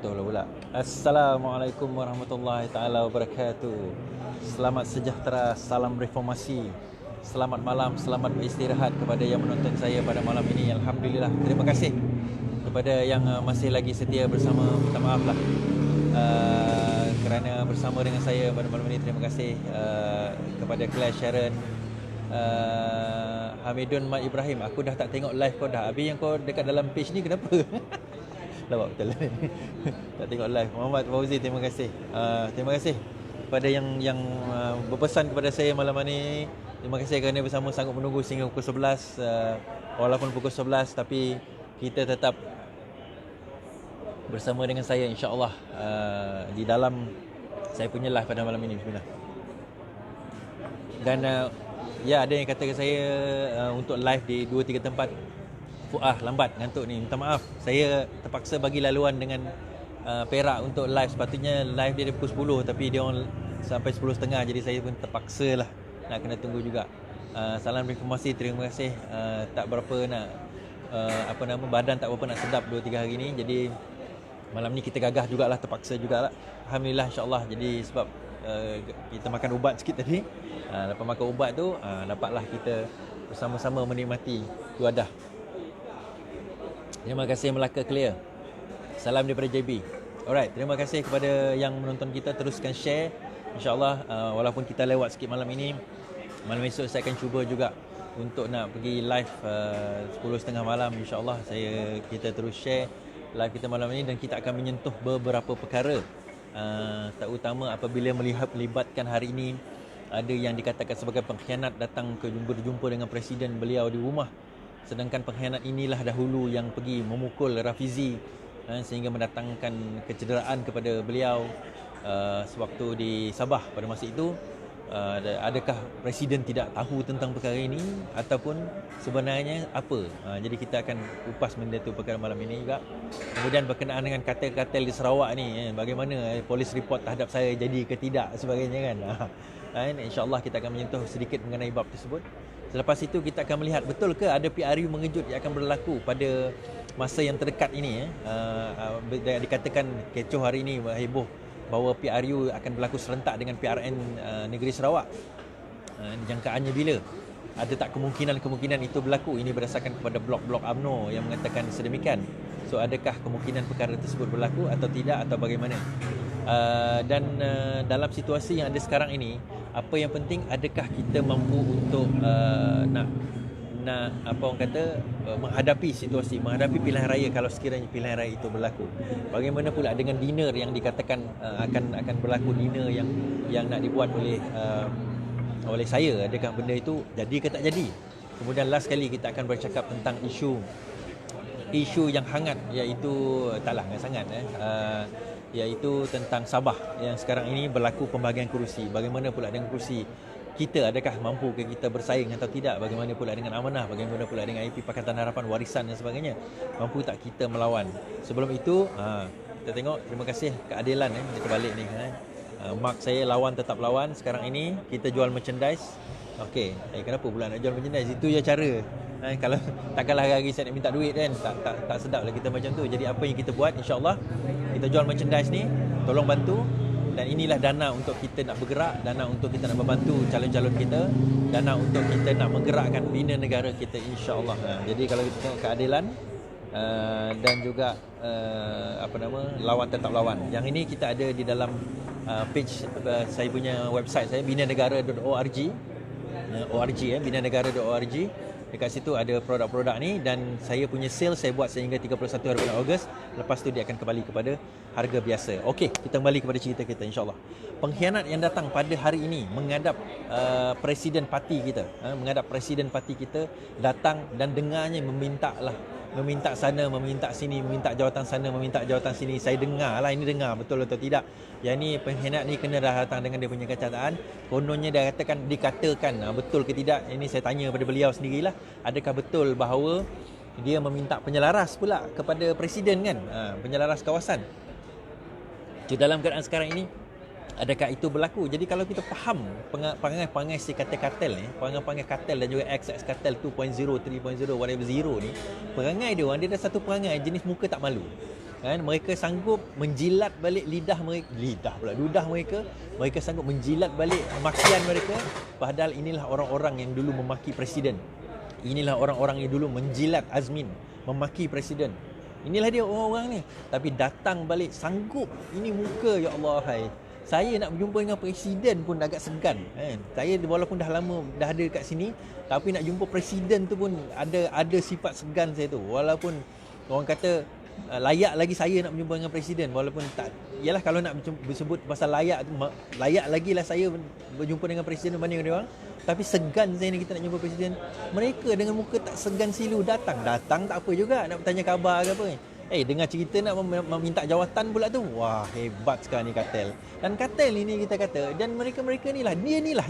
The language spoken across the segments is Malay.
Betul lah pula. Assalamualaikum warahmatullahi taala wabarakatuh. Selamat sejahtera, salam reformasi. Selamat malam, selamat beristirahat kepada yang menonton saya pada malam ini. Alhamdulillah. Terima kasih kepada yang masih lagi setia bersama. Minta maaf lah kerana bersama dengan saya pada malam ini. Terima kasih kepada Claire Sharon, Hamidun Mat Ibrahim. Aku dah tak tengok live kau dah. Habis yang kau dekat dalam page ni kenapa? Lawak betul. Tak tengok live. Muhammad Fauzi, terima kasih. Terima kasih kepada yang berpesan kepada saya malam ni. Terima kasih kerana bersama sanggup menunggu sehingga pukul 11. Walaupun pukul 11 tapi kita tetap bersama dengan saya, insya-Allah, di dalam saya punya live pada malam ini. Bismillah. Dan ya, ada yang kata ke saya untuk live di 2-3 tempat. Lambat, ngantuk ni, minta maaf. Saya terpaksa bagi laluan dengan Perak untuk live. Sepatutnya live dia pukul 10 tapi dia orang sampai 10.30. Jadi saya pun terpaksa lah nak kena tunggu juga. Salam reformasi, terima kasih. Tak berapa nak badan tak berapa nak sedap 2-3 hari ni. Jadi malam ni kita gagah jugalah, terpaksa jugalah. Alhamdulillah, insya-Allah. Jadi sebab kita makan ubat sikit tadi. Lepas makan ubat tu dapatlah kita bersama-sama menikmati tuadah. Terima kasih Melaka Clear. Salam daripada JB. Alright, terima kasih kepada yang menonton kita. Teruskan share. InsyaAllah, walaupun kita lewat sikit malam ini, malam esok saya akan cuba juga untuk nak pergi live 10.30 malam. InsyaAllah kita terus share live kita malam ini dan kita akan menyentuh beberapa perkara. Terutama apabila melibatkan hari ini ada yang dikatakan sebagai pengkhianat datang berjumpa dengan presiden beliau di rumah. Sedangkan pengkhianat inilah dahulu yang pergi memukul Rafizi sehingga mendatangkan kecederaan kepada beliau sewaktu di Sabah pada masa itu. Adakah presiden tidak tahu tentang perkara ini ataupun sebenarnya apa? Jadi kita akan kupas benda itu perkara malam ini juga. Kemudian berkenaan dengan kartel-kartel di Sarawak ni, bagaimana polis report terhadap saya jadi ke tidak sebagainya kan. InsyaAllah kita akan menyentuh sedikit mengenai bab tersebut. Selepas itu kita akan melihat betul ke ada PRU mengejut yang akan berlaku pada masa yang terdekat ini. Dikatakan kecoh hari ini, heboh bahawa PRU akan berlaku serentak dengan PRN Negeri Sarawak. Jangkaannya bila? Ada tak kemungkinan itu berlaku? Ini berdasarkan kepada blog-blog UMNO yang mengatakan sedemikian. So adakah kemungkinan perkara tersebut berlaku atau tidak, atau bagaimana? Dan dalam situasi yang ada sekarang ini, apa yang penting, adakah kita mampu untuk nak menghadapi situasi, menghadapi pilihan raya kalau sekiranya pilihan raya itu berlaku. Bagaimana pula dengan dinner yang dikatakan akan berlaku, dinner yang nak dibuat oleh saya, adakah benda itu jadi ke tak jadi? Kemudian last kali kita akan bercakap tentang isu yang hangat, iaitu taklah sangat iaitu tentang Sabah yang sekarang ini berlaku pembahagian kerusi. Bagaimana pula dengan kerusi kita, adakah mampu ke kita bersaing atau tidak? Bagaimana pula dengan amanah? Bagaimana pula dengan IP Pakatan Harapan, warisan dan sebagainya? Mampu tak kita melawan? Sebelum itu kita tengok, terima kasih keadilan kita balik ni. Mark saya, lawan tetap lawan. Sekarang ini kita jual merchandise. Okey, kenapa pula nak jual merchandise? Itu je cara. Kalau takkanlah hari-hari saya nak minta duit kan, tak sedap lah kita macam tu. Jadi apa yang kita buat, insya-Allah kita jual merchandise ni, tolong bantu. Dan inilah dana untuk kita nak bergerak, dana untuk kita nak membantu calon-calon kita, dana untuk kita nak menggerakkan bina negara kita, insya-Allah. Jadi kalau kita tengok keadilan dan juga lawan tetap lawan. Yang ini kita ada di dalam page saya punya website saya, binanegara.org. binanegara.org. Dekat situ ada produk-produk ni dan saya punya sale saya buat sehingga 31 hari bulan Ogos. Lepas tu dia akan kembali kepada harga biasa. Okey, kita kembali kepada cerita kita, insya-Allah. Pengkhianat yang datang pada hari ini menghadap presiden parti kita, menghadap presiden parti kita datang dan dengarnya meminta sana, meminta sini, meminta jawatan sana, meminta jawatan sini. Saya dengar lah, ini dengar betul atau tidak. Yang ni pengkhianat ni kena dah datang dengan dia punya kenyataan. Kononnya dia dikatakan betul ke tidak? Ini saya tanya pada beliau sendirilah. Adakah betul bahawa dia meminta penyelaras pula kepada presiden kan? Penyelaras kawasan. Jadi dalam keadaan sekarang ini, adakah itu berlaku? Jadi kalau kita faham perangai-perangai si kartel ni, perangai-perangai kartel dan juga XX kartel 2.0, 3.0, whatever zero ni, perangai dia orang, dia ada satu perangai jenis muka tak malu. kan, mereka sanggup menjilat balik ludah mereka sanggup menjilat balik makian mereka, padahal inilah orang-orang yang dulu memaki presiden, inilah orang-orang yang dulu menjilat Azmin, memaki presiden, inilah dia orang-orang ni, tapi datang balik sanggup. Ini muka, ya Allah, hai, saya nak berjumpa dengan presiden pun agak segan kan. Saya walaupun dah lama dah ada kat sini, tapi nak jumpa presiden tu pun ada sifat segan saya tu. Walaupun orang kata layak lagi saya nak berjumpa dengan presiden, walaupun tak, yalah kalau nak bersebut pasal layak tu, layak lagi lah saya berjumpa dengan presiden berbanding dengan dia orang. Tapi segan saya ni, kita nak jumpa presiden. Mereka dengan muka tak segan silu datang tak apa juga, nak bertanya khabar ke apa. Dengar cerita nak meminta jawatan pula tu. Wah, hebat sekarang ni kartel. Dan kartel ini kita kata, dan mereka-mereka ni lah,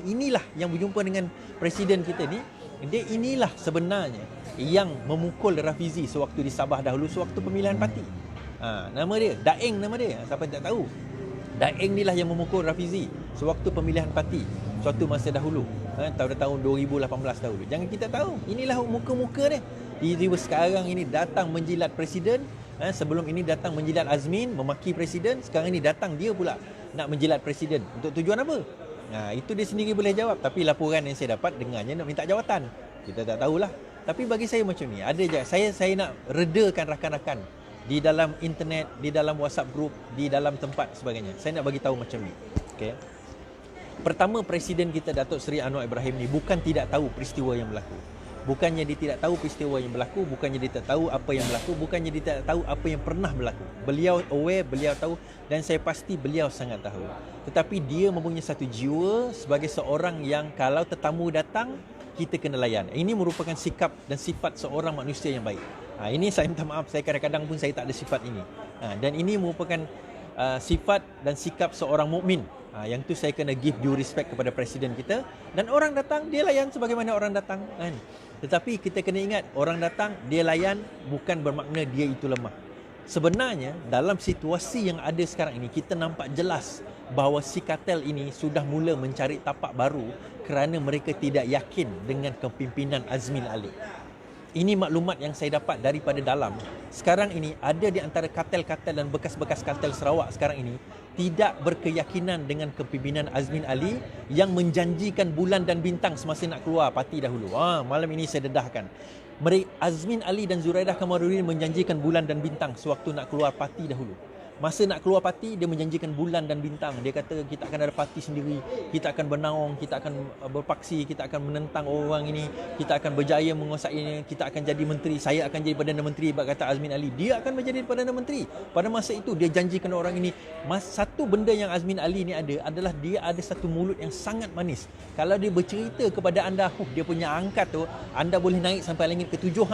inilah yang berjumpa dengan presiden kita ni. Dia inilah sebenarnya yang memukul Rafizi sewaktu di Sabah dahulu, sewaktu pemilihan parti. Nama dia Daeng, nama dia. Siapa tak tahu, Daeng ni lah yang memukul Rafizi sewaktu pemilihan parti suatu masa dahulu, tahun 2018 dahulu. Jangan kita tahu, inilah muka-muka dia. Tiba-tiba sekarang ini datang menjilat presiden. Sebelum ini datang menjilat Azmin, memaki presiden. Sekarang ini datang dia pula nak menjilat presiden. Untuk tujuan apa? Itu dia sendiri boleh jawab. Tapi laporan yang saya dapat dengarnya nak minta jawatan. Kita tak tahulah. Tapi bagi saya macam ni, ada je. Saya nak redakan rakan-rakan di dalam internet, di dalam WhatsApp group, di dalam tempat sebagainya. Saya nak bagi tahu macam ni. Okay. Pertama, Presiden kita Datuk Seri Anwar Ibrahim ni bukan tidak tahu peristiwa yang berlaku. Bukannya dia tidak tahu peristiwa yang berlaku, bukannya dia tak tahu apa yang berlaku, bukannya dia tak tahu apa yang pernah berlaku. Beliau aware, beliau tahu, dan saya pasti beliau sangat tahu. Tetapi dia mempunyai satu jiwa sebagai seorang yang kalau tetamu datang, kita kena layan. Ini merupakan sikap dan sifat seorang manusia yang baik. Ini saya minta maaf, saya kadang-kadang pun saya tak ada sifat ini. Dan ini merupakan sifat dan sikap seorang mukmin. Yang tu saya kena give due respect kepada presiden kita. Dan orang datang, dia layan sebagaimana orang datang kan. Tetapi kita kena ingat, orang datang, dia layan bukan bermakna dia itu lemah. Sebenarnya dalam situasi yang ada sekarang ini, kita nampak jelas bahawa si kartel ini sudah mula mencari tapak baru kerana mereka tidak yakin dengan kepimpinan Azmin Ali. Ini maklumat yang saya dapat daripada dalam. Sekarang ini ada di antara kartel-kartel dan bekas-bekas kartel Sarawak sekarang ini tidak berkeyakinan dengan kepimpinan Azmin Ali yang menjanjikan bulan dan bintang semasa nak keluar parti dahulu. Malam ini saya dedahkan. Azmin Ali dan Zuraidah Kamarudin menjanjikan bulan dan bintang sewaktu nak keluar parti dahulu. Masa nak keluar parti, dia menjanjikan bulan dan bintang. Dia kata kita akan ada parti sendiri, kita akan bernaung, kita akan berpaksi, kita akan menentang orang ini, kita akan berjaya menguasainya, kita akan jadi menteri, saya akan jadi Perdana Menteri, kata Azmin Ali. Dia akan menjadi Perdana Menteri. Pada masa itu dia janjikan orang ini. Satu benda yang Azmin Ali ni ada adalah dia ada satu mulut yang sangat manis. Kalau dia bercerita kepada anda, dia punya angkat tu, anda boleh naik sampai langit ke-7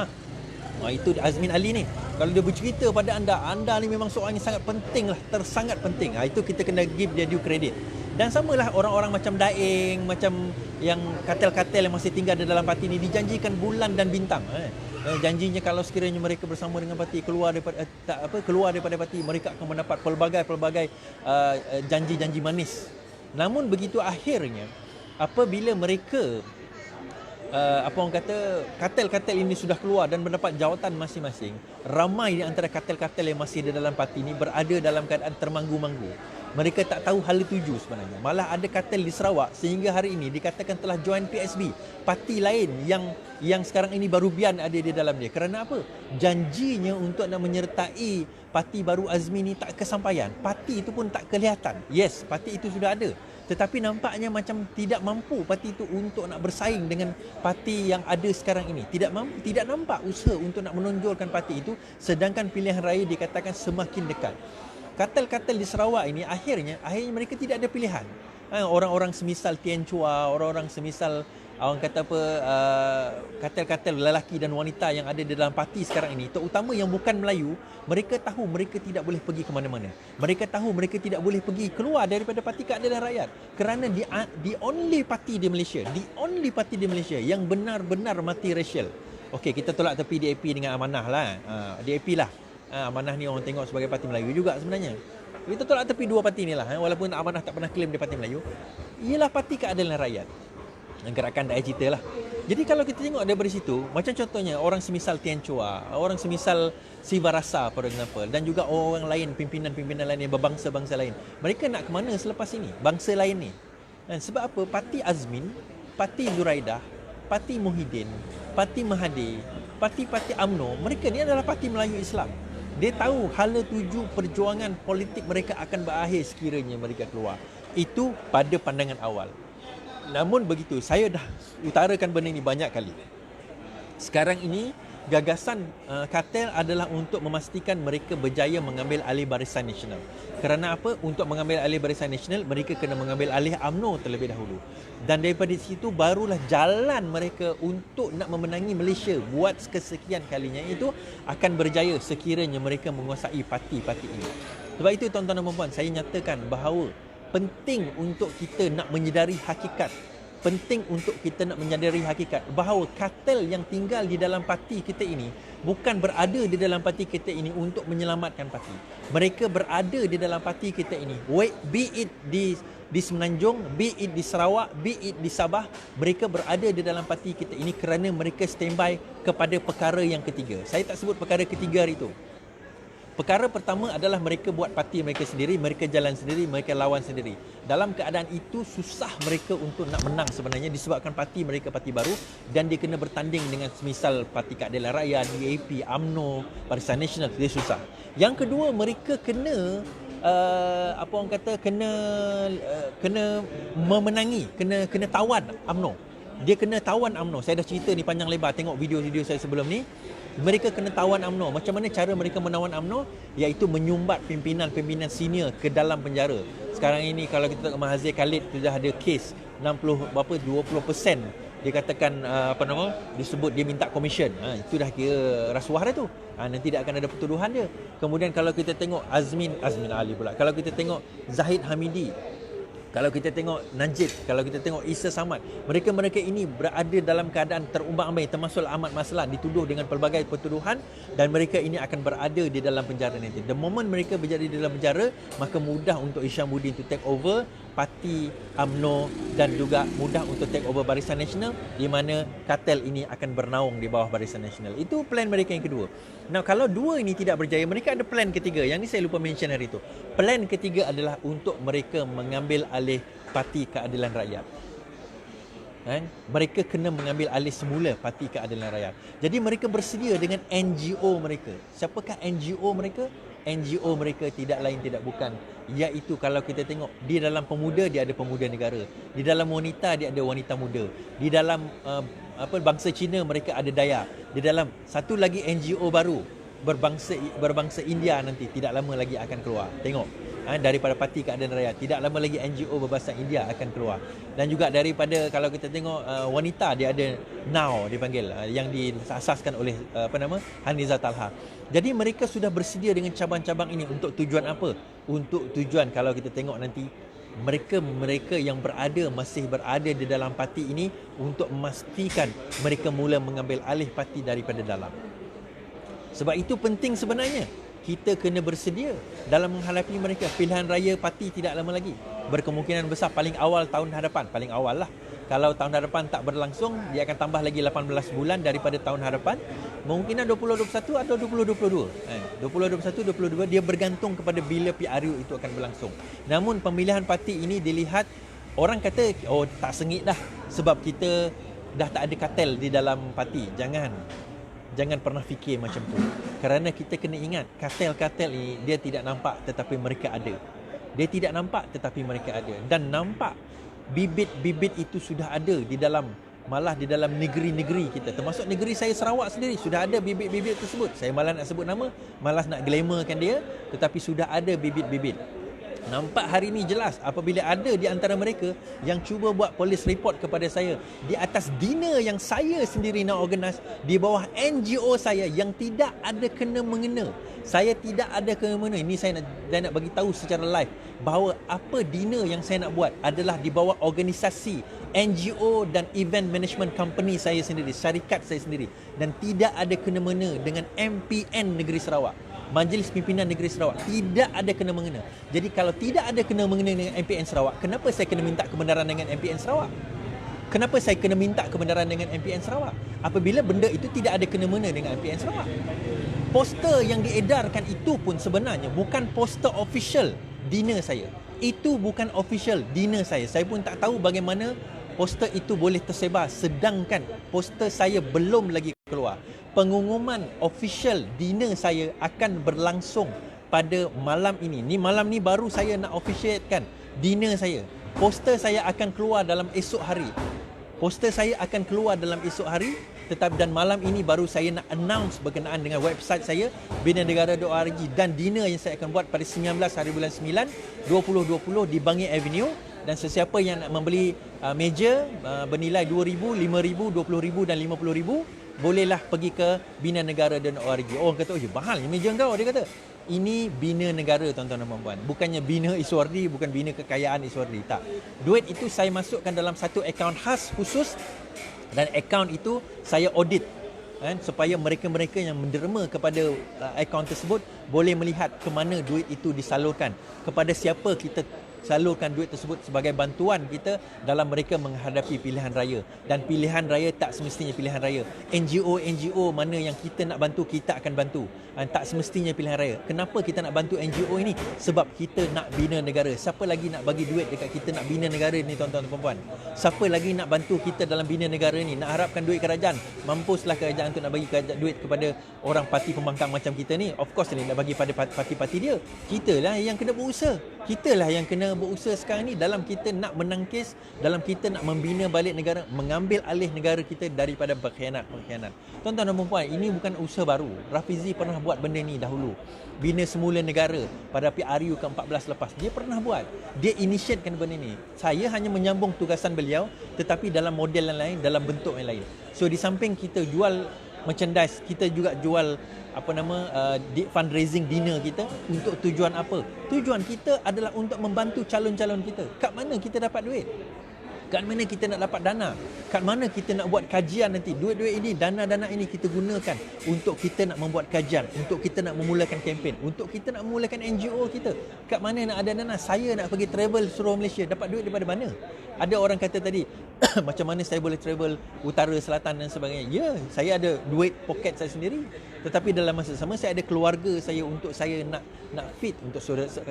itu Azmin Ali ni. Kalau dia bercerita pada anda ni memang seorang yang sangat penting lah, sangat penting. Itu kita kena give dia due credit. Dan samalah orang-orang macam Daeng, macam yang kartel-kartel yang masih tinggal di dalam parti ni dijanjikan bulan dan bintang. Janjinya kalau sekiranya mereka bersama dengan parti keluar daripada parti, mereka akan mendapat pelbagai janji-janji manis. Namun begitu akhirnya apabila mereka orang kata kartel-kartel ini sudah keluar dan mendapat jawatan masing-masing, ramai di antara kartel-kartel yang masih di dalam parti ini berada dalam keadaan termanggu-manggu. Mereka tak tahu hala tuju sebenarnya. Malah ada kartel di Sarawak sehingga hari ini dikatakan telah join PSB, parti lain yang sekarang ini baru Bian ada di dalam dia. Kerana apa? Janjinya untuk nak menyertai parti baru Azmi ni tak kesampaian. Parti itu pun tak kelihatan. Yes, parti itu sudah ada, tetapi nampaknya macam tidak mampu parti itu untuk nak bersaing dengan parti yang ada sekarang ini. Tidak nampak usaha untuk nak menonjolkan parti itu, sedangkan pilihan raya dikatakan semakin dekat. Kartel-kartel di Sarawak ini akhirnya mereka tidak ada pilihan. Orang-orang semisal Tien Chua, orang-orang semisal orang kata kartel-kartel lelaki dan wanita yang ada di dalam parti sekarang ini, terutama yang bukan Melayu, mereka tahu mereka tidak boleh pergi ke mana-mana. Mereka tahu mereka tidak boleh pergi keluar daripada Parti Keadilan Rakyat, kerana the only party di Malaysia yang benar-benar multiracial. Okey, kita tolak tepi DAP dengan Amanah lah. DAP lah. Amanah ni orang tengok sebagai parti Melayu juga sebenarnya. Kita tolak tepi dua parti ni lah. Walaupun Amanah tak pernah claim dia parti Melayu. Ialah Parti Keadilan Rakyat. gerakan Dai Cita lah. Jadi kalau kita tengok daripada situ, macam contohnya orang semisal Tian Chua, orang semisal Siva Rasa for example, dan juga orang lain, pimpinan-pimpinan lain yang berbangsa-bangsa lain, mereka nak ke mana selepas ini? Bangsa lain ni. Dan sebab apa? Parti Azmin, Parti Zuraidah, Parti Muhyiddin, Parti Mahathir, parti-parti UMNO, mereka ni adalah parti Melayu Islam. Dia tahu hala tuju perjuangan politik mereka akan berakhir sekiranya mereka keluar. Itu pada pandangan awal. Namun begitu, saya dah utarakan benda ini banyak kali. Sekarang ini, gagasan kartel adalah untuk memastikan mereka berjaya mengambil alih Barisan Nasional. Kerana apa? Untuk mengambil alih Barisan Nasional, mereka kena mengambil alih UMNO terlebih dahulu. Dan daripada situ, barulah jalan mereka untuk nak memenangi Malaysia buat kesekian kalinya itu akan berjaya sekiranya mereka menguasai parti-parti ini. Sebab itu tuan-tuan dan puan-puan, saya nyatakan bahawa penting untuk kita nak menyedari hakikat. Penting untuk kita nak menyedari hakikat bahawa kartel yang tinggal di dalam parti kita ini bukan berada di dalam parti kita ini untuk menyelamatkan parti. Mereka berada di dalam parti kita ini, be it di Semenanjung, be it di Sarawak, be it di Sabah, mereka berada di dalam parti kita ini kerana mereka standby kepada perkara yang ketiga. Saya tak sebut perkara ketiga hari itu. Perkara pertama adalah mereka buat parti mereka sendiri, mereka jalan sendiri, mereka lawan sendiri. Dalam keadaan itu, susah mereka untuk nak menang sebenarnya disebabkan parti mereka parti baru dan dia kena bertanding dengan semisal Parti Keadilan Rakyat, DAP, UMNO, Barisan Nasional, dia susah. Yang kedua, mereka kena kena memenangi, kena tawan UMNO. Dia kena tawan UMNO. Saya dah cerita ni panjang lebar, tengok video-video saya sebelum ni. Mereka kena tawan UMNO. Macam mana cara mereka menawan UMNO? Iaitu menyumbat pimpinan-pimpinan senior ke dalam penjara. Sekarang ini kalau kita tengok Mahathir Khalid sudah ada kes 20% dia katakan disebut dia minta komisen. Itu dah kira rasuah dah tu. Nanti dah akan ada pertuduhan dia. Kemudian kalau kita tengok Azmin Ali pula. Kalau kita tengok Zahid Hamidi, kalau kita tengok Najib, kalau kita tengok Isa Samad, mereka ini berada dalam keadaan terumbang-ambing, termasuk Ahmad Maslan dituduh dengan pelbagai pertuduhan dan mereka ini akan berada di dalam penjara nanti. The moment mereka berada di dalam penjara, maka mudah untuk Hishamuddin to take over parti UMNO dan juga mudah untuk take over Barisan Nasional di mana kartel ini akan bernaung di bawah Barisan Nasional. Itu plan mereka yang kedua. Nah, kalau dua ini tidak berjaya, mereka ada plan ketiga. Yang ni saya lupa mention hari itu. Plan ketiga adalah untuk mereka mengambil alih Parti Keadilan Rakyat. Mereka kena mengambil alih semula Parti Keadilan Rakyat. Jadi mereka bersedia dengan NGO mereka. Siapakah NGO mereka? NGO mereka tidak lain tidak bukan, iaitu kalau kita tengok di dalam pemuda dia ada pemuda negara, di dalam wanita dia ada wanita muda, di dalam bangsa Cina mereka ada Dayak, di dalam satu lagi NGO baru berbangsa India nanti tidak lama lagi akan keluar. Tengok daripada Parti Keadilan Rakyat tidak lama lagi NGO berbahasa India akan keluar. Dan juga daripada kalau kita tengok wanita dia ada NOW dipanggil yang diasaskan oleh Haniza Talha. Jadi mereka sudah bersedia dengan cabang-cabang ini untuk tujuan apa? Untuk tujuan kalau kita tengok nanti mereka yang masih berada di dalam parti ini untuk memastikan mereka mula mengambil alih parti daripada dalam. Sebab itu penting sebenarnya kita kena bersedia dalam menghadapi mereka. Pilihan raya parti tidak lama lagi. Berkemungkinan besar paling awal tahun hadapan. Paling awal lah. Kalau tahun hadapan tak berlangsung, dia akan tambah lagi 18 bulan daripada tahun hadapan. Mungkinan 2021 atau 2022. 2021, 2022 dia bergantung kepada bila PRU itu akan berlangsung. Namun pemilihan parti ini dilihat, orang kata, tak sengit dah sebab kita dah tak ada kartel di dalam parti. Jangan pernah fikir macam tu. Kerana kita kena ingat, kartel-kartel ini dia tidak nampak tetapi mereka ada. Dia tidak nampak tetapi mereka ada. Dan nampak bibit-bibit itu sudah ada di dalam, malah di dalam negeri-negeri kita. Termasuk negeri saya Sarawak sendiri sudah ada bibit-bibit tersebut. Saya malas nak sebut nama, malas nak glamourkan dia, tetapi sudah ada bibit-bibit. Nampak hari ini jelas apabila ada di antara mereka yang cuba buat polis report kepada saya di atas dinner yang saya sendiri nak organize di bawah NGO saya yang tidak ada kena-mengena. Saya tidak ada kena-mengena. Ini saya nak bagi tahu secara live bahawa apa dinner yang saya nak buat adalah di bawah organisasi NGO dan event management company saya sendiri, syarikat saya sendiri, dan tidak ada kena-mengena dengan MPN Negeri Sarawak. Majlis Pimpinan Negeri Sarawak tidak ada kena-mengena. Jadi kalau tidak ada kena-mengena dengan MPN Sarawak, kenapa saya kena minta kebenaran dengan MPN Sarawak? Kenapa saya kena minta kebenaran dengan MPN Sarawak? Apabila benda itu tidak ada kena-mena dengan MPN Sarawak. Poster yang diedarkan itu pun sebenarnya bukan poster official dinner saya. Itu bukan official dinner saya. Saya pun tak tahu bagaimana poster itu boleh tersebar sedangkan poster saya belum lagi keluar. Pengumuman official dinner saya akan berlangsung pada malam ini. Malam ni baru saya nak officiatekan dinner saya. Poster saya akan keluar dalam esok hari. Dan malam ini baru saya nak announce berkenaan dengan website saya binanegara.org dan dinner yang saya akan buat pada 19 hari bulan 9 2020 di Bangi Avenue. Dan sesiapa yang nak membeli meja bernilai RM2,000, RM5,000, RM20,000 dan RM50,000 bolehlah pergi ke binanegara.org. Orang kata, "Oh, mahalnya meja kau," dia kata. Ini bina negara, tuan-tuan dan puan-puan. Bukannya bina Iswardi, bukan bina kekayaan Iswardi. Tak. Duit itu saya masukkan dalam satu akaun khas khusus dan akaun itu saya audit. Supaya mereka-mereka yang menderma kepada akaun tersebut boleh melihat ke mana duit itu disalurkan. Kepada siapa kita salurkan duit tersebut sebagai bantuan kita dalam mereka menghadapi pilihan raya. Dan pilihan raya tak semestinya pilihan raya. NGO mana yang kita nak bantu, kita akan bantu. Tak semestinya pilihan raya. Kenapa kita nak bantu NGO ini? Sebab kita nak bina negara. Siapa lagi nak bagi duit dekat kita nak bina negara ni, tuan-tuan dan puan-puan? Siapa lagi nak bantu kita dalam bina negara ni? Nak harapkan duit kerajaan? Mampuslah kerajaan untuk nak bagi duit kepada orang parti pembangkang macam kita ni. Of course ni nak bagi pada parti-parti dia. Kitalah yang kena berusaha. Kitalah yang kena berusaha sekarang ni dalam kita nak menangkis, dalam kita nak membina balik negara, mengambil alih negara kita daripada berkhianat. Tuan-tuan dan puan-puan, ini bukan usaha baru. Rafizi pernah buat benda ni dahulu. Bina semula negara pada PRU ke-14 lepas. Dia pernah buat. Dia initiatekan benda ni. Saya hanya menyambung tugasan beliau tetapi dalam model yang lain, dalam bentuk yang lain. So di samping kita jual merchandise, kita juga jual fundraising dinner kita. Untuk tujuan apa? Tujuan kita adalah untuk membantu calon-calon kita. Kat mana kita dapat duit? Kat mana kita nak dapat dana? Kat mana kita nak buat kajian nanti? Duit-duit ini, dana-dana ini kita gunakan untuk kita nak membuat kajian, untuk kita nak memulakan kempen, untuk kita nak memulakan NGO kita. Kat mana nak ada dana? Saya nak pergi travel seluruh Malaysia. Dapat duit daripada mana? Ada orang kata tadi, macam mana saya boleh travel utara, selatan dan sebagainya. Ya, saya ada duit poket saya sendiri. Tetapi dalam masa sama saya ada keluarga saya untuk saya nak fit untuk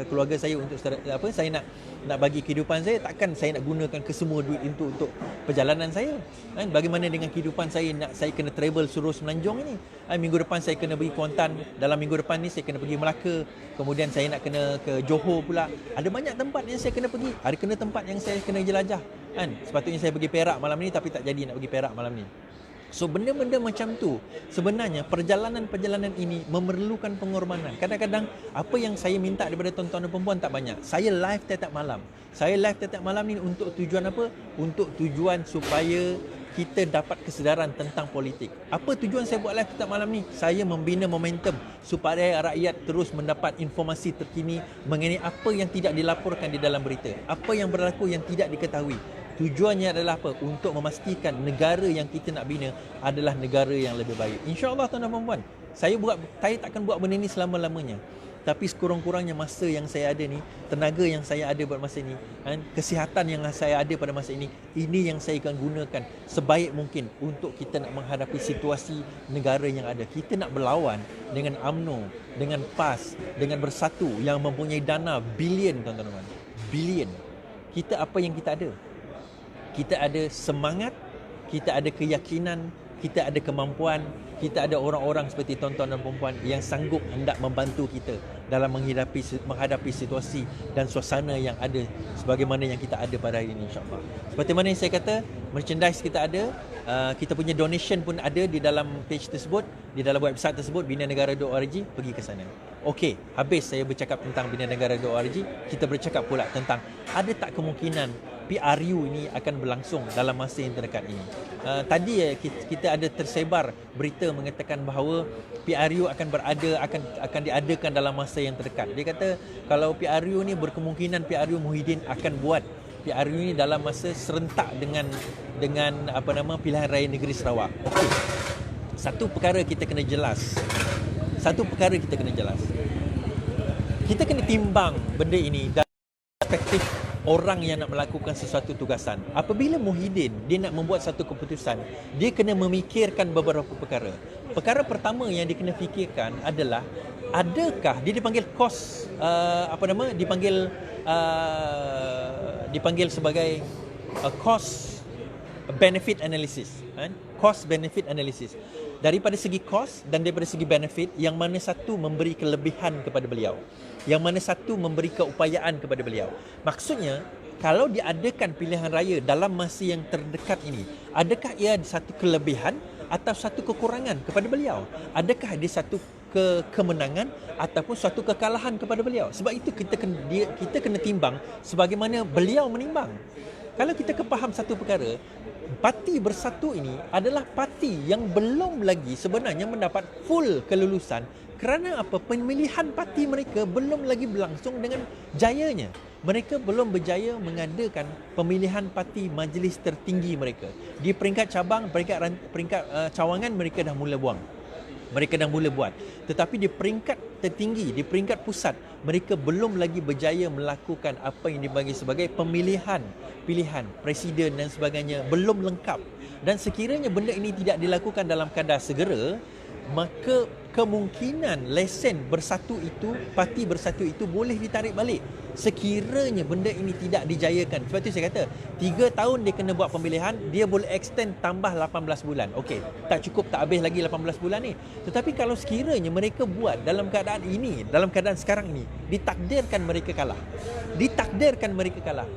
keluarga saya, untuk saya nak bagi kehidupan saya. Takkan saya nak gunakan kesemua duit itu untuk perjalanan saya. Bagaimana dengan kehidupan saya, saya kena travel seluruh Semenanjung ini. Minggu depan saya kena pergi Kuantan, dalam minggu depan ni saya kena pergi Melaka, kemudian saya nak kena ke Johor pula. Ada banyak tempat yang saya kena pergi. Ada kena tempat yang saya kena jelajah. Sepatutnya saya pergi Perak malam ni tapi tak jadi nak pergi Perak malam ni. So benda-benda macam tu sebenarnya perjalanan-perjalanan ini memerlukan pengorbanan. Kadang-kadang apa yang saya minta daripada tuan-tuan dan perempuan tak banyak. Saya live tiap-tiap malam. Saya live tiap-tiap malam ni untuk tujuan apa? Untuk tujuan supaya kita dapat kesedaran tentang politik. Apa tujuan saya buat live tiap malam ni? Saya membina momentum supaya rakyat terus mendapat informasi terkini mengenai apa yang tidak dilaporkan di dalam berita, apa yang berlaku yang tidak diketahui. Tujuannya adalah apa? Untuk memastikan negara yang kita nak bina adalah negara yang lebih baik. InsyaAllah tuan-tuan dan puan, saya takkan buat benda ni selama-lamanya. Tapi sekurang-kurangnya masa yang saya ada ni, tenaga yang saya ada pada masa ni, kesihatan yang saya ada pada masa ini yang saya akan gunakan sebaik mungkin untuk kita nak menghadapi situasi negara yang ada. Kita nak berlawan dengan UMNO, dengan PAS, dengan Bersatu yang mempunyai dana bilion, tuan-tuan dan puan. Bilion. Kita apa yang kita ada? Kita ada semangat, kita ada keyakinan, kita ada kemampuan, kita ada orang-orang seperti tuan-tuan dan perempuan yang sanggup hendak membantu kita dalam menghadapi situasi dan suasana yang ada sebagaimana yang kita ada pada hari ini, insyaAllah. Seperti mana yang saya kata, merchandise kita ada, kita punya donation pun ada di dalam page tersebut, di dalam website tersebut, binanegara.org, pergi ke sana. Okey, habis saya bercakap tentang binanegara.org, kita bercakap pula tentang ada tak kemungkinan PRU ini akan berlangsung dalam masa yang terdekat ini. Tadi kita ada tersebar berita mengatakan bahawa PRU akan diadakan dalam masa yang terdekat. Dia kata kalau PRU ni berkemungkinan PRU Muhyiddin akan buat PRU ini dalam masa serentak dengan pilihan raya negeri Sarawak. Okey. Satu perkara kita kena jelas. Kita kena timbang benda ini dari perspektif orang yang nak melakukan sesuatu tugasan. Apabila Muhyiddin dia nak membuat satu keputusan, dia kena memikirkan beberapa perkara. Perkara pertama yang dia kena fikirkan adalah, adakah dia dipanggil cost dipanggil sebagai cost benefit analysis, kan? Cost benefit analysis. Daripada segi cost dan daripada segi benefit, yang mana satu memberi kelebihan kepada beliau, yang mana satu memberi keupayaan kepada beliau. Maksudnya, kalau diadakan pilihan raya dalam masa yang terdekat ini, adakah ia satu kelebihan atau satu kekurangan kepada beliau? Adakah dia satu kemenangan ataupun suatu kekalahan kepada beliau? Sebab itu kita kena timbang sebagaimana beliau menimbang. Kalau kita kepaham satu perkara, Parti Bersatu ini adalah parti yang belum lagi sebenarnya mendapat full kelulusan, kerana apa? Pemilihan parti mereka belum lagi berlangsung dengan jayanya. Mereka belum berjaya mengadakan pemilihan parti majlis tertinggi mereka. Di peringkat cabang, peringkat cawangan mereka dah mula buang. Mereka dah mula buat. Tetapi di peringkat tertinggi, di peringkat pusat, mereka belum lagi berjaya melakukan apa yang dibagi sebagai pilihan presiden dan sebagainya, belum lengkap. Dan sekiranya benda ini tidak dilakukan dalam kadar segera, maka kemungkinan lesen Bersatu itu, Parti Bersatu itu boleh ditarik balik sekiranya benda ini tidak dijayakan. Sebab itu saya kata 3 tahun dia kena buat pemilihan, dia boleh extend tambah 18 bulan. Okey, tak cukup, tak habis lagi 18 bulan ni. Tetapi kalau sekiranya mereka buat dalam keadaan ini, dalam keadaan sekarang ini, ditakdirkan mereka kalah,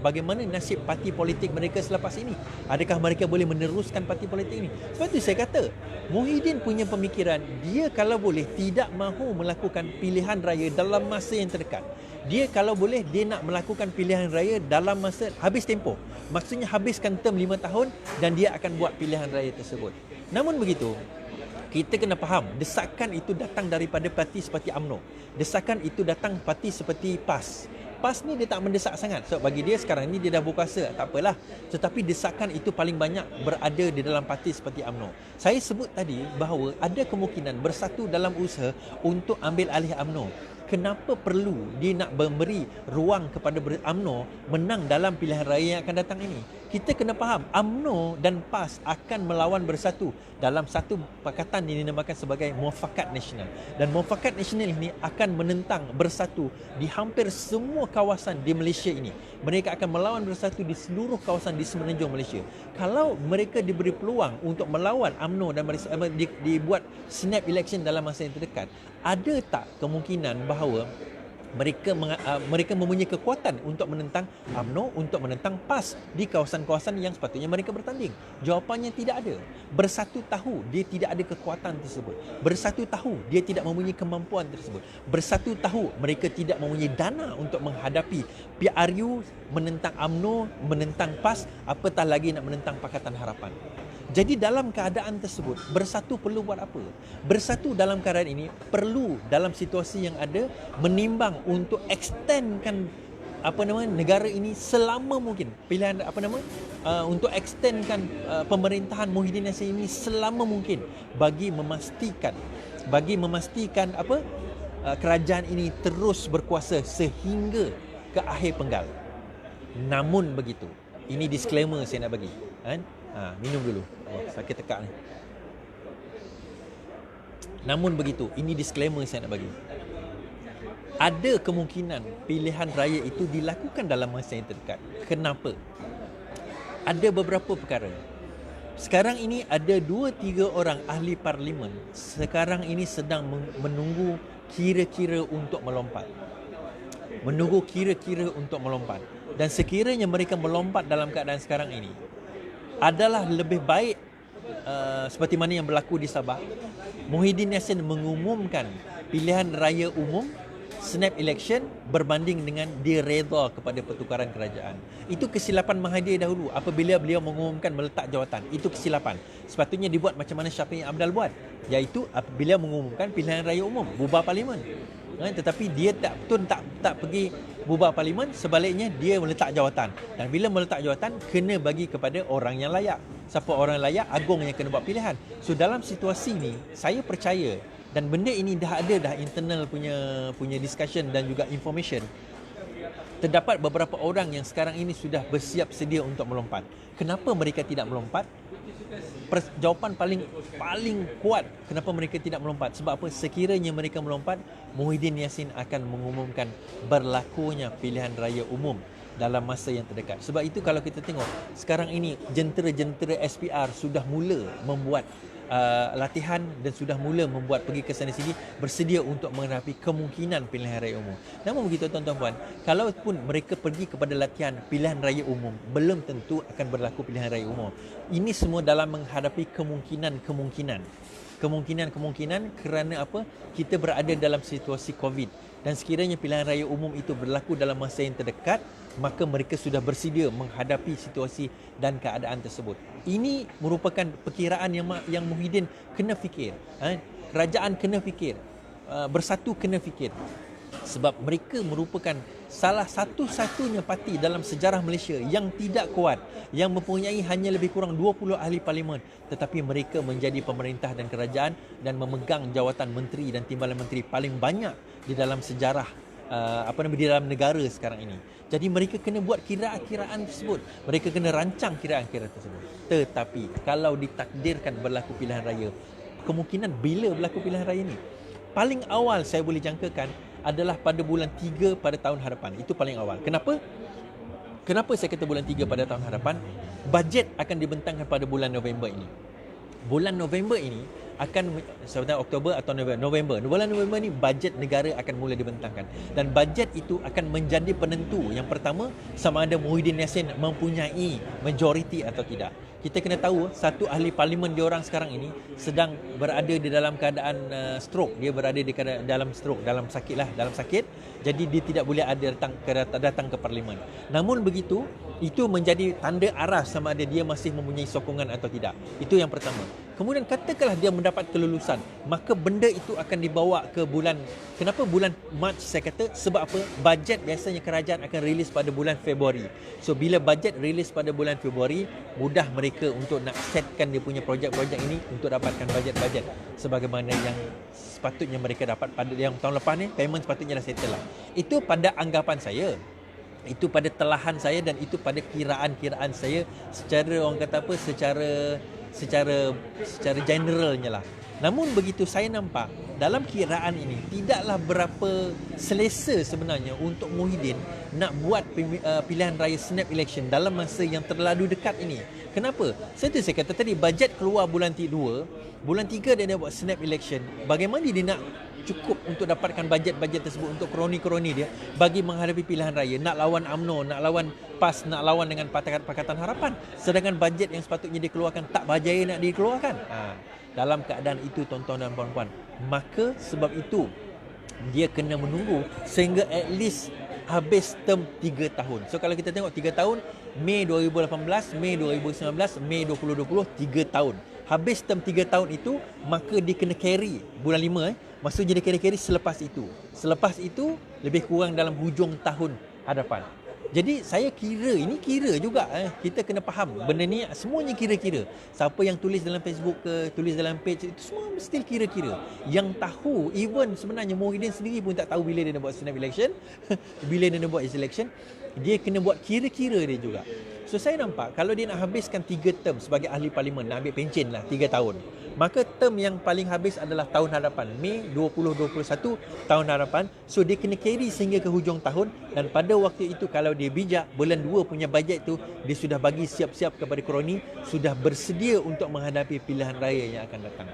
bagaimana nasib parti politik mereka selepas ini? Adakah mereka boleh meneruskan parti politik ini? Sebab itu saya kata Muhyiddin punya pemikiran, dia kalau boleh tidak mahu melakukan pilihan raya dalam masa yang terdekat. Dia kalau boleh, dia nak melakukan pilihan raya dalam masa habis tempoh. Maksudnya habiskan term 5 tahun dan dia akan buat pilihan raya tersebut. Namun begitu, kita kena faham, desakan itu datang daripada parti seperti UMNO. Desakan itu datang parti seperti PAS. PAS ni dia tak mendesak sangat. So bagi dia sekarang ni dia dah berkuasa, tak apalah. Tetapi desakan itu paling banyak berada di dalam parti seperti UMNO. Saya sebut tadi bahawa ada kemungkinan Bersatu dalam usaha untuk ambil alih UMNO. Kenapa perlu dia nak memberi ruang kepada UMNO menang dalam pilihan raya yang akan datang ini? Kita kena faham, UMNO dan PAS akan melawan Bersatu dalam satu pakatan yang dinamakan sebagai Muafakat Nasional. Dan Muafakat Nasional ini akan menentang Bersatu di hampir semua kawasan di Malaysia ini. Mereka akan melawan Bersatu di seluruh kawasan di semenanjung Malaysia. Kalau mereka diberi peluang untuk melawan UMNO dan dibuat snap election dalam masa yang terdekat, ada tak kemungkinan bahawa mereka mempunyai kekuatan untuk menentang UMNO, untuk menentang PAS di kawasan-kawasan yang sepatutnya mereka bertanding? Jawapannya tidak ada. Bersatu tahu dia tidak ada kekuatan tersebut. Bersatu tahu dia tidak mempunyai kemampuan tersebut. Bersatu tahu mereka tidak mempunyai dana untuk menghadapi PRU, menentang UMNO, menentang PAS, apatah lagi nak menentang Pakatan Harapan. Jadi dalam keadaan tersebut, Bersatu perlu buat apa? Bersatu dalam keadaan ini perlu dalam situasi yang ada menimbang untuk extendkan negara ini selama mungkin. Pilihan untuk extendkan pemerintahan Muhyiddin Yassin ini selama mungkin bagi memastikan kerajaan ini terus berkuasa sehingga ke akhir penggal. Namun begitu, ini disclaimer saya nak bagi, kan? Minum dulu. Sakit tekak ni. Namun begitu, ini disclaimer saya nak bagi. Ada kemungkinan pilihan raya itu dilakukan dalam masa yang terdekat. Kenapa? Ada beberapa perkara. Sekarang ini ada 2-3 orang ahli parlimen sekarang ini sedang menunggu kira-kira untuk melompat. Dan sekiranya mereka melompat dalam keadaan sekarang ini, adalah lebih baik seperti mana yang berlaku di Sabah, Muhyiddin Yassin mengumumkan pilihan raya umum, snap election, berbanding dengan dia redha kepada pertukaran kerajaan. Itu kesilapan Mahathir dahulu apabila beliau mengumumkan meletak jawatan. Itu kesilapan. Sepatutnya dibuat macam mana Syafiq Abdal buat, iaitu apabila mengumumkan pilihan raya umum, bubar parlimen. Tetapi dia tak pergi bubar parlimen, sebaliknya dia meletak jawatan. Dan bila meletak jawatan, kena bagi kepada orang yang layak. Siapa orang layak? Agong yang kena buat pilihan. So dalam situasi ni, saya percaya, dan benda ini dah ada internal punya discussion dan juga information. Terdapat beberapa orang yang sekarang ini sudah bersiap sedia untuk melompat. Kenapa mereka tidak melompat? Jawapan paling kuat kenapa mereka tidak melompat. Sebab apa? Sekiranya mereka melompat, Muhyiddin Yassin akan mengumumkan berlakunya pilihan raya umum dalam masa yang terdekat. Sebab itu kalau kita tengok sekarang ini jentera-jentera SPR sudah mula membuat latihan dan sudah mula membuat pergi ke sana sini, bersedia untuk menghadapi kemungkinan pilihan raya umum. Namun begitu tuan-tuan puan, kalaupun mereka pergi kepada latihan pilihan raya umum, belum tentu akan berlaku pilihan raya umum. Ini semua dalam menghadapi kemungkinan kerana apa? Kita berada dalam situasi COVID. Dan sekiranya pilihan raya umum itu berlaku dalam masa yang terdekat, maka mereka sudah bersedia menghadapi situasi dan keadaan tersebut. Ini merupakan perkiraan yang Muhyiddin kena fikir. Kerajaan kena fikir. Bersatu kena fikir. Sebab mereka merupakan salah satu-satunya parti dalam sejarah Malaysia yang tidak kuat, yang mempunyai hanya lebih kurang 20 ahli parlimen, tetapi mereka menjadi pemerintah dan kerajaan dan memegang jawatan menteri dan timbalan menteri paling banyak di dalam sejarah di dalam negara sekarang ini. Jadi mereka kena buat kiraan-kiraan tersebut. Mereka kena rancang kiraan-kiraan tersebut. Tetapi kalau ditakdirkan berlaku pilihan raya, kemungkinan bila berlaku pilihan raya ni? Paling awal saya boleh jangkakan adalah pada bulan 3 pada tahun hadapan. Itu paling awal. Kenapa saya kata bulan 3 pada tahun hadapan? Bajet akan dibentangkan pada bulan November ini. Bulan November ini akan sebenarnya Oktober atau November. Bulan November ni bajet negara akan mula dibentangkan. Dan bajet itu akan menjadi penentu. Yang pertama, sama ada Muhyiddin Yassin mempunyai majoriti atau tidak. Kita kena tahu satu ahli parlimen diorang sekarang ini sedang berada di dalam keadaan stroke. Dia berada di dalam stroke, dalam sakit. Jadi dia tidak boleh datang ke parlimen. Namun begitu, itu menjadi tanda arah sama ada dia masih mempunyai sokongan atau tidak. Itu yang pertama. Kemudian katakanlah dia mendapat kelulusan, maka benda itu akan dibawa ke bulan, kenapa bulan Mac saya kata? Sebab apa? Bajet biasanya kerajaan akan rilis pada bulan Februari. So bila bajet rilis pada bulan Februari, mudah mereka untuk nak setkan dia punya projek-projek ini untuk dapatkan bajet-bajet sebagaimana yang sepatutnya mereka dapat pada yang tahun lepas ni. Payment sepatutnya dah settle lah. Itu pada anggapan saya. Itu pada telahan saya dan itu pada kiraan-kiraan saya secara orang kata apa, secara generalnya lah. Namun begitu saya nampak dalam kiraan ini tidaklah berapa selesa sebenarnya untuk Muhyiddin nak buat pilihan raya snap election dalam masa yang terlalu dekat ini. Kenapa? Saya kata tadi bajet keluar bulan 2, bulan 3 dia nak buat snap election. Bagaimana dia nak cukup untuk dapatkan bajet-bajet tersebut untuk kroni-kroni dia bagi menghadapi pilihan raya, nak lawan UMNO, nak lawan PAS, nak lawan dengan Pakatan Harapan, sedangkan bajet yang sepatutnya dikeluarkan tak berjaya nak dikeluarkan. Dalam keadaan itu tuan-tuan dan puan-puan, maka sebab itu dia kena menunggu sehingga at least habis term 3 tahun. So kalau kita tengok 3 tahun, Mei 2018, Mei 2019, Mei 2020, 3 tahun. Habis term 3 tahun itu, maka dia kena carry bulan 5 maksudnya dia kena carry selepas itu. Selepas itu lebih kurang dalam hujung tahun hadapan. Jadi saya kira, ini kira juga kita kena faham benda ni semuanya kira-kira. Siapa yang tulis dalam Facebook ke, tulis dalam page, itu semua mesti kira-kira. Yang tahu, even sebenarnya Muhyiddin sendiri pun tak tahu bila dia nak buat snap election, bila dia nak buat election, dia kena buat kira-kira dia juga. So saya nampak kalau dia nak habiskan 3 term sebagai ahli parlimen, nak ambil pencen lah 3 tahun, maka term yang paling habis adalah tahun hadapan, Mei 2021 tahun hadapan. So dia kena carry sehingga ke hujung tahun, dan pada waktu itu kalau dia bijak, bulan 2 punya bajet tu dia sudah bagi siap-siap kepada kroni, sudah bersedia untuk menghadapi pilihan raya yang akan datang.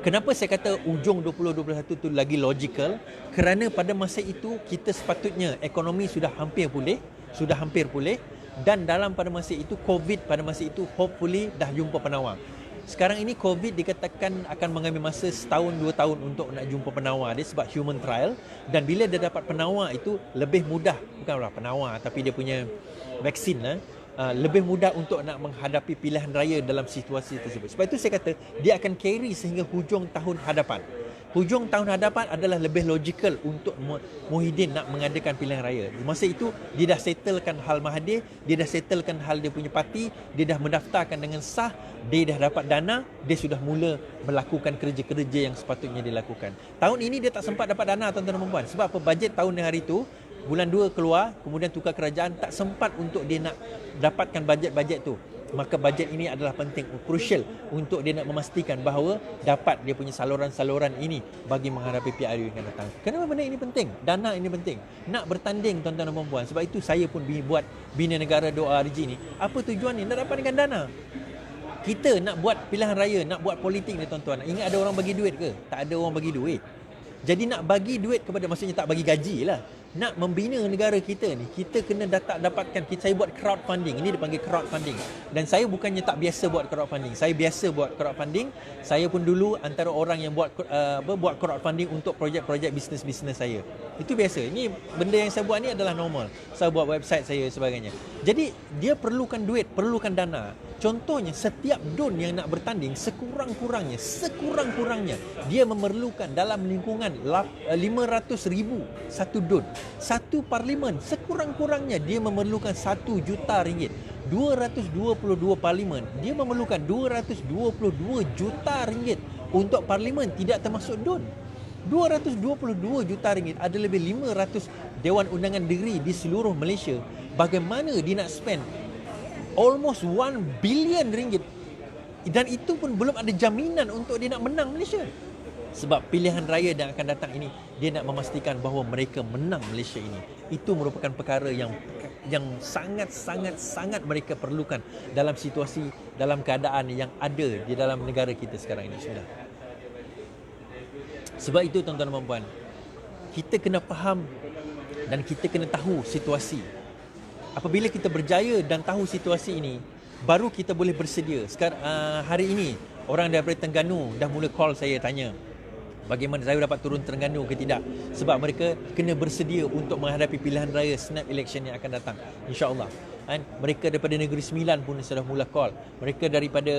Kenapa saya kata ujung 2021 tu lagi logical? Kerana pada masa itu kita sepatutnya ekonomi sudah hampir pulih, dan dalam pada masa itu COVID pada masa itu hopefully dah jumpa penawar. Sekarang ini COVID dikatakan akan mengambil masa 1-2 tahun untuk nak jumpa penawar dia sebab human trial, dan bila dia dapat penawar itu lebih mudah, bukanlah penawar tapi dia punya vaksin lebih mudah untuk nak menghadapi pilihan raya dalam situasi tersebut. Sebab itu saya kata dia akan carry sehingga hujung tahun hadapan. Hujung tahun hadapan adalah lebih logikal untuk Muhyiddin nak mengadakan pilihan raya. Masa itu dia dah settlekan hal Mahathir, dia dah settlekan hal dia punya parti, dia dah mendaftarkan dengan sah, dia dah dapat dana, dia sudah mula melakukan kerja-kerja yang sepatutnya dilakukan. Tahun ini dia tak sempat dapat dana tuan-tuan dan puan-puan. Sebab apa? Bajet tahun hari itu bulan 2 keluar, kemudian tukar kerajaan, tak sempat untuk dia nak dapatkan bajet-bajet tu. Maka bajet ini adalah penting, crucial untuk dia nak memastikan bahawa dapat dia punya saluran-saluran ini bagi menghadapi PRU yang akan datang. Kenapa benda ini penting? Dana ini penting. Nak bertanding tuan-tuan dan puan-puan. Sebab itu saya pun buat Bina Negara .org ni. Apa tujuan ni? Nak dapatkan dana. Kita nak buat pilihan raya, nak buat politik ni tuan-tuan. Ingat ada orang bagi duit ke? Tak ada orang bagi duit. Jadi nak bagi duit kepada, maksudnya tak bagi gaji lah. Nak membina negara kita ni, kita kena dapatkan. Saya buat crowdfunding. Ini dipanggil crowdfunding. Dan saya bukannya tak biasa buat crowdfunding. Saya biasa buat crowdfunding. Saya pun dulu antara orang yang buat crowdfunding untuk projek-projek bisnes-bisnes saya. Itu biasa. Ini benda yang saya buat ni adalah normal. Saya buat website saya sebagainya. Jadi dia perlukan duit, perlukan dana. Contohnya setiap DUN yang nak bertanding, sekurang-kurangnya dia memerlukan dalam lingkungan 500,000 satu DUN. Satu parlimen sekurang-kurangnya dia memerlukan 1 juta ringgit. 222 parlimen, dia memerlukan 222 juta ringgit untuk parlimen, tidak termasuk DUN. 222 juta ringgit ada lebih 500 Dewan Undangan Negeri di seluruh Malaysia. Bagaimana dia nak spend almost 1 billion ringgit, dan itu pun belum ada jaminan untuk dia nak menang Malaysia. Sebab pilihan raya yang akan datang ini, dia nak memastikan bahawa mereka menang Malaysia ini. Itu merupakan perkara yang sangat mereka perlukan dalam situasi, dalam keadaan yang ada di dalam negara kita sekarang ini sudah. Sebab itu tuan-tuan dan puan, kita kena faham dan kita kena tahu situasi. Apabila kita berjaya dan tahu situasi ini, baru kita boleh bersedia. Sekarang hari ini orang daripada Terengganu dah mula call saya tanya bagaimana saya dapat turun Terengganu ke tidak, sebab mereka kena bersedia untuk menghadapi pilihan raya snap election yang akan datang, insya-Allah. Mereka daripada Negeri Sembilan pun sudah mula call. Mereka daripada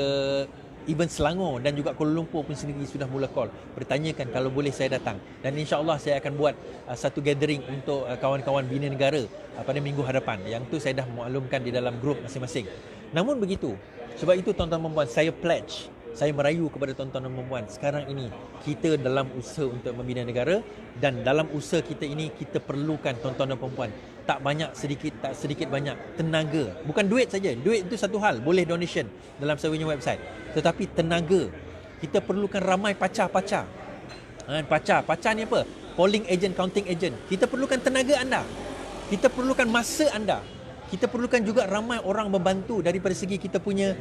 even Selangor dan juga Kuala Lumpur pun sendiri sudah mula call, bertanyakan kalau boleh saya datang. Dan insya-Allah saya akan buat satu gathering untuk kawan-kawan Bina Negara pada minggu hadapan. Yang tu saya dah maklumkan di dalam grup masing-masing. Namun begitu, sebab itu tuan-tuan dan puan, saya pledge, saya merayu kepada tuan-tuan dan puan, sekarang ini kita dalam usaha untuk membina negara, dan dalam usaha kita ini kita perlukan tuan-tuan dan puan, tak banyak sedikit, tak sedikit banyak tenaga. Bukan duit saja. Duit itu satu hal, boleh donation dalam saya punya website. Tetapi tenaga. Kita perlukan ramai pacar-pacar. Pacar ni apa? Polling agent, counting agent. Kita perlukan tenaga anda. Kita perlukan masa anda. Kita perlukan juga ramai orang membantu daripada segi kita punya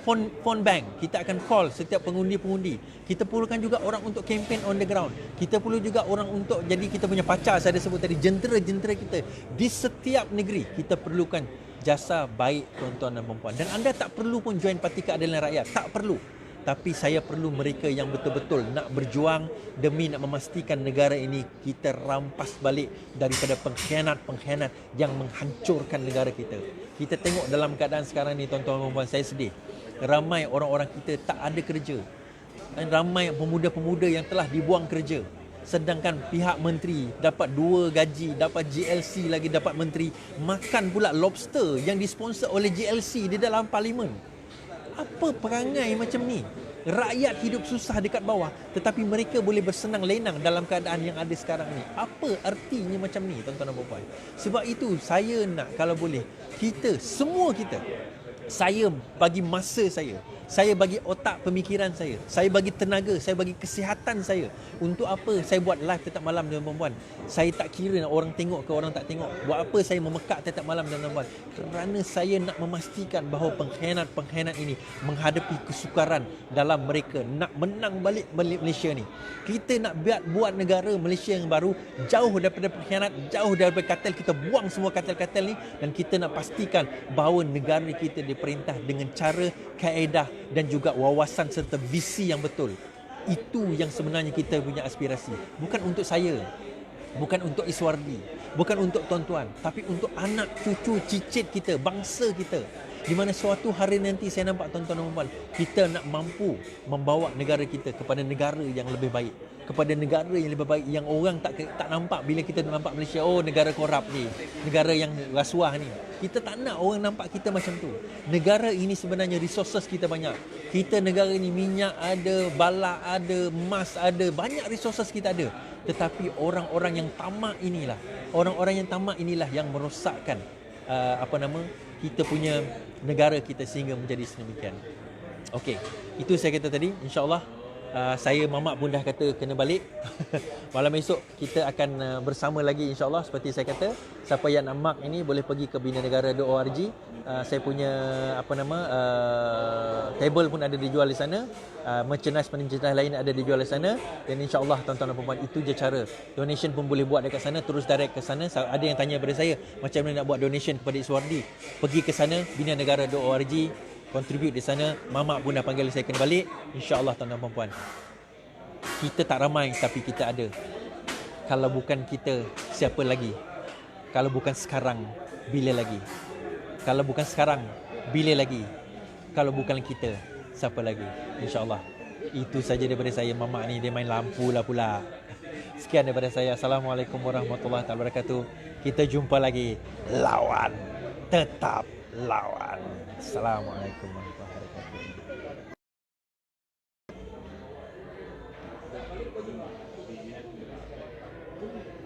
phone bank. Kita akan call setiap pengundi-pengundi. Kita perlukan juga orang untuk campaign on the ground. Kita perlu juga orang untuk jadi kita punya pacar, saya ada sebut tadi, jentera-jentera kita. Di setiap negeri kita perlukan jasa baik tuan-tuan dan puan-puan. Dan anda tak perlu pun join Parti Keadilan Rakyat. Tak perlu. Tapi saya perlu mereka yang betul-betul nak berjuang demi nak memastikan negara ini kita rampas balik daripada pengkhianat-pengkhianat yang menghancurkan negara kita. Kita tengok dalam keadaan sekarang ni tuan-tuan dan puan, saya sedih. Ramai orang-orang kita tak ada kerja. Dan ramai pemuda-pemuda yang telah dibuang kerja. Sedangkan pihak menteri dapat 2 gaji, dapat GLC lagi, dapat menteri. Makan pula lobster yang disponsor oleh GLC di dalam parlimen. Apa perangai macam ni? Rakyat hidup susah dekat bawah, tetapi mereka boleh bersenang lenang dalam keadaan yang ada sekarang ni. Apa artinya macam ni tuan-tuan dan puan? Sebab itu saya nak, kalau boleh, kita, semua kita, saya bagi masa saya bagi otak pemikiran saya bagi tenaga, saya bagi kesihatan saya. Untuk apa saya buat live setiap malam dengan perempuan? Saya tak kira orang tengok ke orang tak tengok. Buat apa saya memekak setiap malam dengan perempuan? Kerana saya nak memastikan bahawa pengkhianat-pengkhianat ini menghadapi kesukaran dalam mereka nak menang balik Malaysia ni. Kita nak buat negara Malaysia yang baru, jauh daripada pengkhianat, jauh daripada kartel. Kita buang semua kartel-kartel ni, dan kita nak pastikan bahawa negara kita diperintah dengan cara, kaedah dan juga wawasan serta visi yang betul. Itu yang sebenarnya kita punya aspirasi. Bukan untuk saya, bukan untuk Iswardi, bukan untuk tuan-tuan, tapi untuk anak, cucu, cicit kita, bangsa kita. Di mana suatu hari nanti saya nampak tuan-tuan dan puan, kita nak mampu membawa negara kita kepada negara yang lebih baik, kepada negara yang lebih baik, yang orang tak nampak bila kita nampak Malaysia, oh negara korup ni, negara yang rasuah ni. Kita tak nak orang nampak kita macam tu. Negara ini sebenarnya resources kita banyak. Kita negara ini minyak ada, bala ada, emas ada, banyak resources kita ada. Tetapi orang-orang yang tamak inilah, yang merosakkan kita punya negara kita sehingga menjadi sedemikian. Okey, itu saya kata tadi. InsyaAllah saya Mamak pun dah kata kena balik. Malam esok kita akan bersama lagi insyaAllah. Seperti saya kata, siapa yang nak mark ini boleh pergi ke binanegara.org. Saya punya table pun ada dijual di sana. Merchandise lain ada dijual di sana. Dan insyaAllah tuan-tuan dan puan, itu je cara. Donation pun boleh buat dekat sana, terus direct ke sana. Ada yang tanya kepada saya, macam mana nak buat donation kepada Iswardi? Pergi ke sana, binanegara.org, contribute di sana. Mamak pun dah panggil saya kena balik. InsyaAllah tuan-tuan dan puan, kita tak ramai tapi kita ada. Kalau bukan kita, siapa lagi? Kalau bukan sekarang, bila lagi? Kalau bukan sekarang, bila lagi? Kalau bukan kita, siapa lagi? InsyaAllah. Itu saja daripada saya. Mamak ni dia main lampu lah pula. Sekian daripada saya. Assalamualaikum warahmatullahi wabarakatuh. Kita jumpa lagi. Lawan. Tetap lawan. Assalamualaikum warahmatullahi wabarakatuh.